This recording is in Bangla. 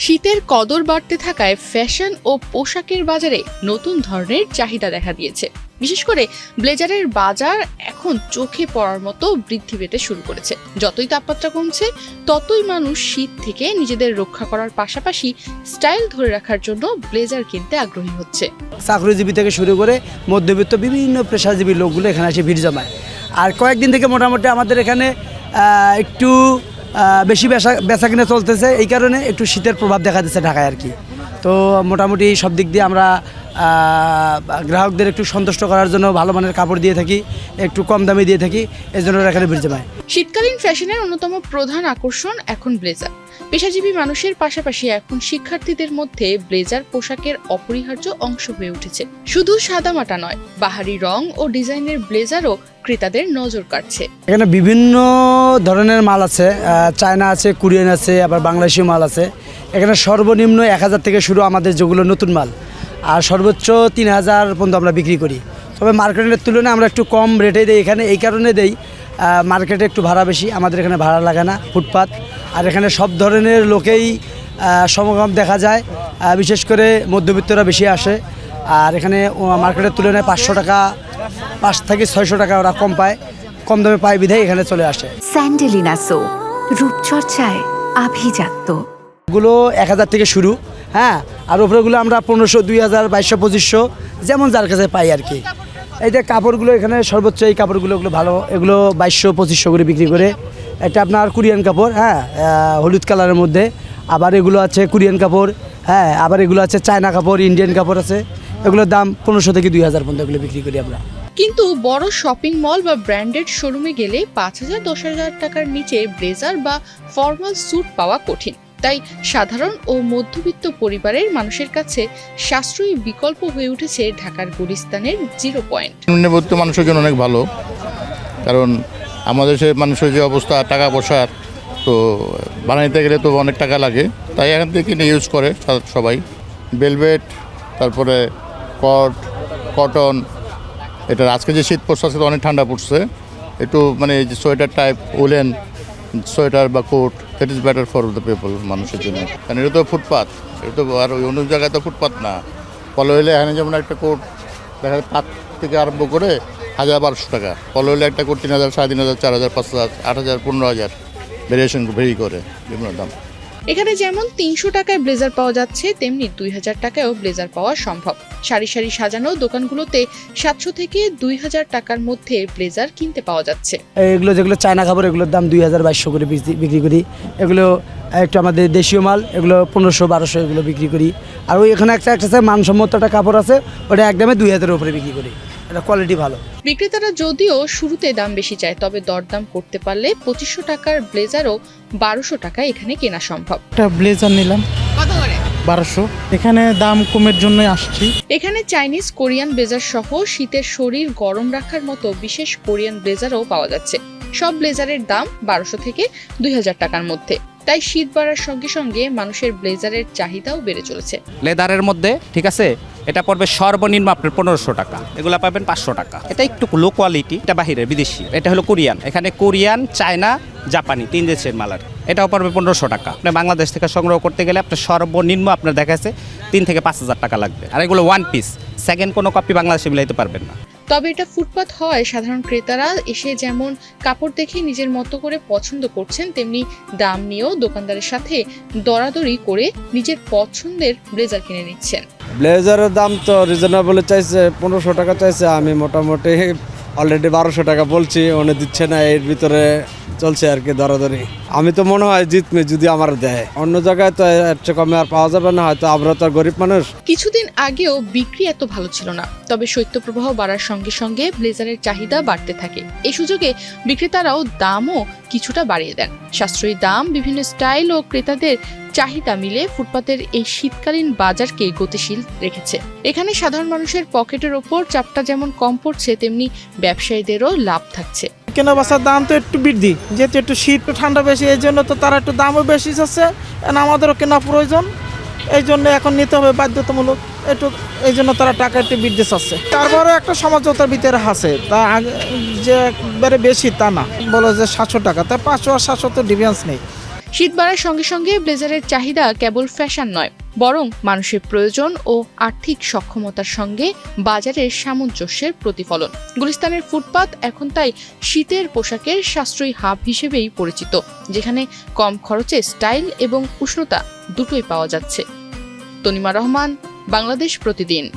শীতের কদর বাড়তে থাকায় ফ্যাশন ও পোশাকের বাজারে নতুন ধরনের চাহিদা দেখা দিয়েছে। বিশেষ করে ব্লেজারের বাজার এখন চোখে পড়ার মতো বৃদ্ধি পেতে শুরু করেছে। যতই তাপমাত্রা কমছে ততই মানুষ শীত থেকে নিজেদের রক্ষা করার পাশাপাশি স্টাইল ধরে রাখার জন্য ব্লেজার কিনতে আগ্রহী হচ্ছে। চাকরিজীবী থেকে শুরু করে মধ্যবিত্ত বিভিন্ন পেশাজীবী লোকগুলো এখানে এসে ভিড় জমায়। আর কয়েকদিন থেকে মোটামুটি আমাদের এখানে একটু বেশি বেচা কিনে চলতেছে, এই কারণে একটু শীতের প্রভাব দেখা দিচ্ছে ঢাকায় আর কি। তো মোটামুটি সব দিক দিয়ে আমরা গ্রাহকদের একটু সন্তুষ্ট করার জন্য ভালো মানের কাপড় দিয়ে থাকি, একটু কম দামে দিয়ে থাকি, এই জন্য এখানে ভিড় জমায়। শীতকালীন ফ্যাশনের অন্যতম প্রধান আকর্ষণ এখন ব্লেজার। পেশাজীবী মানুষের পাশাপাশি এখন শিক্ষার্থীদের মধ্যে ব্লেজার পোশাকের অপরিহার্য অংশ হয়ে উঠেছে। শুধু সাদামাটা নয়, বাহারি রং ও ডিজাইনের ব্লেজারও ক্রেতাদের নজর কাড়ছে। এখানে বিভিন্ন ধরনের মাল আছে, চায়না আছে, কোরিয়ান আছে, আবার বাংলাদেশি মাল আছে। এখানে সর্বনিম্ন 1000 থেকে শুরু আমাদের যেগুলো নতুন মাল, আর সর্বোচ্চ 3000 পর্যন্ত আমরা বিক্রি করি। তবে মার্কেটের তুলনায় আমরা একটু কম রেটে দিই এখানে, এই কারণে দেই মার্কেটে একটু ভাড়া বেশি, আমাদের এখানে ভাড়া লাগে না, ফুটপাত। আর এখানে সব ধরনের লোকেই সমাগম দেখা যায়, বিশেষ করে মধ্যবিত্তরা বেশি আসে। আর এখানে মার্কেটের তুলনায় 500 টাকা 5 থেকে 600 টাকা ওরা কম পায়, কম দামে পায় বিধায় এখানে চলে আসে। স্যান্ডেলিনা সো, রূপচর্চায় আভিজাত্য। এগুলো 1000 থেকে শুরু, হ্যাঁ। আর ওপরেগুলো আমরা 1500, 2000, 2200, 2500 যেমন যার কাছে পাই আর কি। এই যে কাপড়গুলো এখানে সর্বোচ্চ এই কাপড়গুলো ভালো, এগুলো 2200, 2500 করে বিক্রি করে। এটা আপনার কোরিয়ান কাপড়, হ্যাঁ, হলুদ কালারের মধ্যে। আবার এগুলো আছে কোরিয়ান কাপড়, হ্যাঁ। আবার এগুলো আছে চায়না কাপড়, ইন্ডিয়ান কাপড় আছে। এগুলোর দাম 1500 থেকে 2000 পর্যন্ত এগুলো বিক্রি করি আমরা। কিন্তু বড় শপিং মল বা ব্র্যান্ডেড শোরুমে গেলে 5000, 10,000 টাকার নিচে ব্লেজার বা ফর্মাল স্যুট পাওয়া কঠিন। তাই সাধারণ ও মধ্যবিত্ত পরিবারের মানুষের কাছে সাশ্রয়ী বিকল্প হয়ে উঠেছে ঢাকার গুলিস্তানের জিরো পয়েন্ট। নিম্নবিত্ত মানুষের জন্য অনেক ভালো, কারণ আমাদের দেশের মানুষের যে অবস্থা টাকা পয়সার, তো বানাইতে গেলে তো অনেক টাকা লাগে, তাই এখান থেকে কিনে ইউজ করে সবাই। ভেলভেট, তারপরে কটন, এটা আজকে যে শীত পড়ছে আজকে অনেক ঠান্ডা পড়ছে, একটু মানে যে সোয়েটার টাইপ উলেন সোয়েটার বা coat, that is better for the people, মানুষের জন্য। কারণ এটা তো ফুটপাত, এটা তো আর ওই অন্য জায়গায় তো ফুটপাত না। পলো হইলে এখানে যেমন একটা কোট দেখা যায় 5 থেকে আরম্ভ করে 1000-1200 টাকা। পলো হইলে একটা কোট 3000, 3500, 4000, 5000, 8000, 15000 ভেরিয়েশন ভেরি করে বিভিন্ন দাম। এখানে যেমন 300 টাকায় ব্লেজার পাওয়া যাচ্ছে, তেমনি 2000 টাকায়ও ব্লেজার পাওয়া সম্ভব। সারি সারি সাজানো দোকানগুলোতে 700 থেকে 2000 টাকার মধ্যে ব্লেজার কিনতে পাওয়া যাচ্ছে। এগুলো যেগুলো চায়না কাপড়, এগুলোর দাম 2200 করে বিক্রি করি। এগুলো একটু আমাদের দেশীয় মাল, এগুলো 1500-1200 এগুলো বিক্রি করি। আর ওই এখানে একটা মানসম্মত একটা কাপড় আছে, ওটা একদমে 2000-এর উপরে বিক্রি করি, এটা কোয়ালিটি ভালো। বিক্রেতারা যদিও শুরুতে দাম বেশি চায়, তবে দরদাম করতে পারলে 2500 টাকার ব্লেজারও 1200 টাকায় এখানে কেনা সম্ভব। একটা ব্লেজার নিলাম কত করে? 1200। এখানে দাম কমের জন্য আসছি। এখানে চাইনিজ, কোরিয়ান ব্লেজার সহ শীতের শরীর গরম রাখার মতো বিশেষ কোরিয়ান ব্লেজারও পাওয়া যাচ্ছে। সব ব্লেজারের দাম 1200 থেকে 2000 টাকার মধ্যে। তাই শীত বাড়ার সঙ্গে সঙ্গে মানুষের ব্লেজারের চাহিদাও বেড়ে চলেছে। লেদারের মধ্যে ঠিক আছে, এটা পড়বে সর্বনিম্ন আপনার 1500 টাকা, এগুলা পাবেন 500 টাকা। এটা একটু লো কোয়ালিটি, এটা বাহিরের বিদেশি। এটা হলো কোরিয়ান, এখানে কোরিয়ান, চায়না, জাপানি 3 দেশের মালার। এটাও পড়বে 1500 টাকা। আপনি বাংলাদেশ থেকে সংগ্রহ করতে গেলে আপনার সর্বনিম্ন আপনার দেখাচ্ছে 3 থেকে 5000 টাকা লাগবে। আর এগুলো 1 পিস, সেকেন্ড কোনো কপি বাংলাদেশে মিলাইতে পারবেন না। তবে এটা ফুটপাত হয়, সাধারণ ক্রেতারা এসে যেমন কাপড় দেখে নিজের মতো করে পছন্দ করছেন, তেমনি দাম নিয়েও দোকানদারের সাথে দরাদরি করে নিজের পছন্দের ব্লেজার কিনে নিচ্ছেন। ব্লেজারের দাম তো রিজনেবল চাইছে, 1500 টাকা চাইছে। আমি মোটামুটি অলরেডি 1200 টাকা বলছি, উনি দিচ্ছে না, এর ভিতরে চলছে আর কি দরাদরি। আমি তো মনে হয় জিতবে যদি আমার দেয়, অন্য জায়গায় তো এর চেয়ে কমে আর পাওয়া যাবে না, হয়তো আমরা তো গরিব মানুষ। কিছুদিন আগেও বিক্রি এত ভালো ছিল না, তবে শৈত্যপ্রবাহ বাড়ার সঙ্গে সঙ্গে ব্লেজারের চাহিদা বাড়তে থাকে। এই সুযোগে বিক্রেতারাও দামও কিছুটা বাড়িয়ে দেন। সাশ্রয়ী দাম, বিভিন্ন স্টাইল ও ক্রেতাদের চাহিদা মিলে ফুটপাতের এই শীতকালীন বাজারকে গতিশীল রেখেছে। এখানে সাধারণ মানুষের পকেটের ওপর চাপটা যেমন কম পড়ছে, তেমনি ব্যবসায়ীদেরও লাভ থাকছে। কেনা বেচার দাম তো একটু বৃদ্ধি, যেহেতু একটু শীত ঠান্ডা বেশি, এই জন্য তো তারা একটু দামও বেশি চাচ্ছে। আমাদেরও কেনা প্রয়োজন, এই জন্য এখন নিতে হবে বাধ্যতামূলক একটু, এই জন্য তারা টাকা একটু বৃদ্ধি চাচ্ছে। তারপরে একটা সমঝোতার ভিতরে আছে, তা যে একবারে বেশি তা না, বলো যে 700 টাকা, তা 500 আর 700 তো ডিফারেন্স নেই। শীত বাড়ার সঙ্গে সঙ্গে ব্লেজারের চাহিদা কেবল ফ্যাশন নয়, বরং মানুষের প্রয়োজন ও আর্থিক সক্ষমতার সঙ্গে বাজারের সামঞ্জস্যের প্রতিফলন। গুলিস্তানের ফুটপাত এখন তাই শীতের পোশাকের সাশ্রয়ী হাব হিসেবেই পরিচিত, যেখানে কম খরচে স্টাইল এবং উষ্ণতা দুটোই পাওয়া যাচ্ছে। তনিমা রহমান, বাংলাদেশ প্রতিদিন।